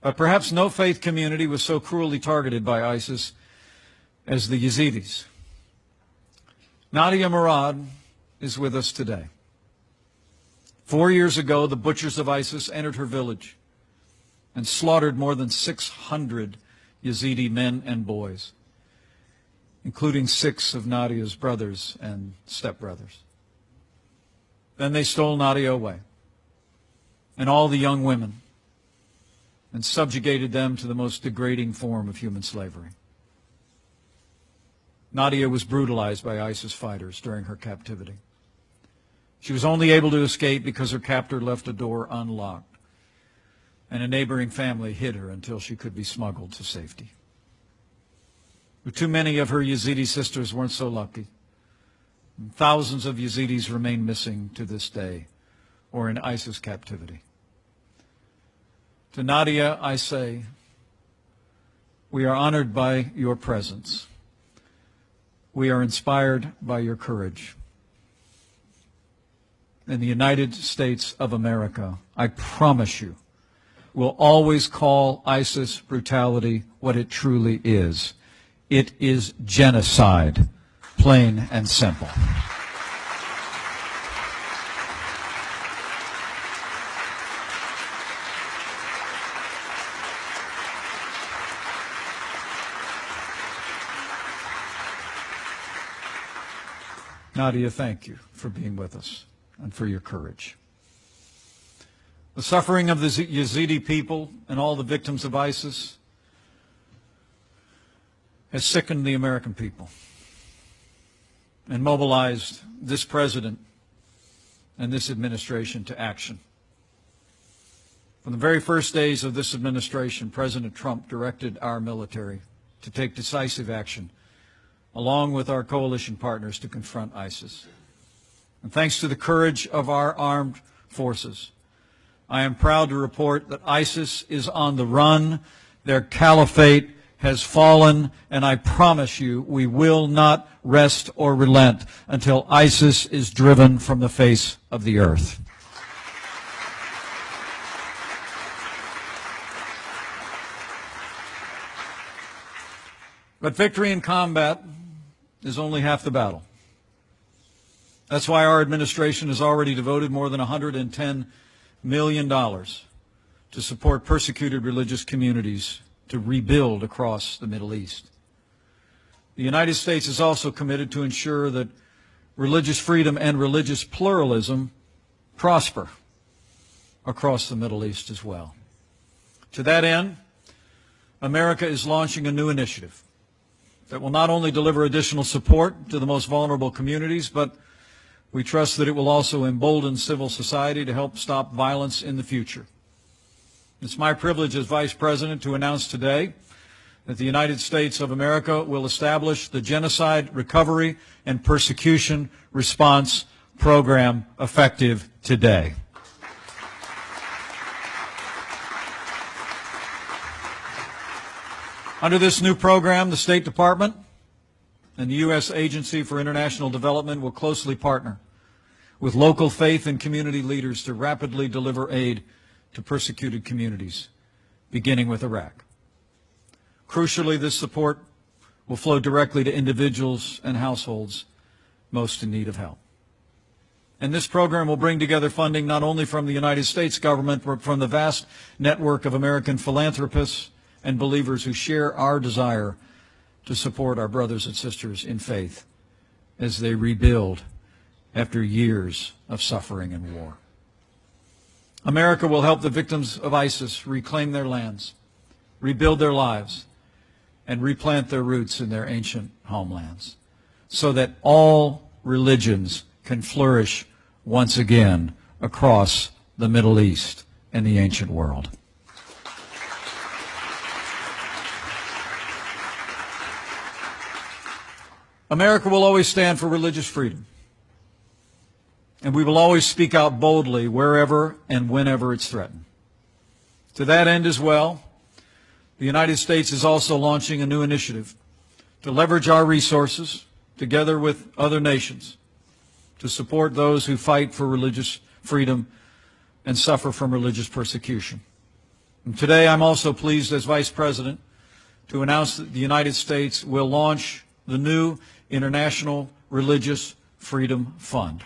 But perhaps no faith community was so cruelly targeted by ISIS as the Yazidis. Nadia Murad is with us today. 4 years ago, the butchers of ISIS entered her village and slaughtered more than 600 Yazidi men and boys, including 6 of Nadia's brothers and stepbrothers. Then they stole Nadia away and all the young women and subjugated them to the most degrading form of human slavery. Nadia was brutalized by ISIS fighters during her captivity. She was only able to escape because her captor left a door unlocked, and a neighboring family hid her until she could be smuggled to safety. But too many of her Yazidi sisters weren't so lucky. And thousands of Yazidis remain missing to this day or in ISIS captivity. To Nadia, I say, we are honored by your presence. We are inspired by your courage. In the United States of America, I promise you, will always call ISIS brutality what it truly is. It is genocide, plain and simple. Nadia, thank you for being with us and for your courage. The suffering of the Yazidi people and all the victims of ISIS has sickened the American people and mobilized this president and this administration to action. From the very first days of this administration, President Trump directed our military to take decisive action along with our coalition partners to confront ISIS. And thanks to the courage of our armed forces, I am proud to report that ISIS is on the run. Their caliphate has fallen, and I promise you we will not rest or relent until ISIS is driven from the face of the earth. But victory in combat is only half the battle. That's why our administration has already devoted more than $110 million to support persecuted religious communities to rebuild across the Middle East. The United States is also committed to ensure that religious freedom and religious pluralism prosper across the Middle East as well. To that end, America is launching a new initiative that will not only deliver additional support to the most vulnerable communities, but we trust that it will also embolden civil society to help stop violence in the future. It's my privilege as Vice President to announce today that the United States of America will establish the Genocide Recovery and Persecution Response Program effective today. Under this new program, the State Department and the U.S. Agency for International Development will closely partner with local faith and community leaders to rapidly deliver aid to persecuted communities, beginning with Iraq. Crucially, this support will flow directly to individuals and households most in need of help. And this program will bring together funding not only from the United States government, but from the vast network of American philanthropists and believers who share our desire to support our brothers and sisters in faith as they rebuild after years of suffering and war. America will help the victims of ISIS reclaim their lands, rebuild their lives, and replant their roots in their ancient homelands, so that all religions can flourish once again across the Middle East and the ancient world. America will always stand for religious freedom, and we will always speak out boldly wherever and whenever it's threatened. To that end as well, the United States is also launching a new initiative to leverage our resources together with other nations to support those who fight for religious freedom and suffer from religious persecution. And today I'm also pleased as Vice President to announce that the United States will launch the new International Religious Freedom Fund.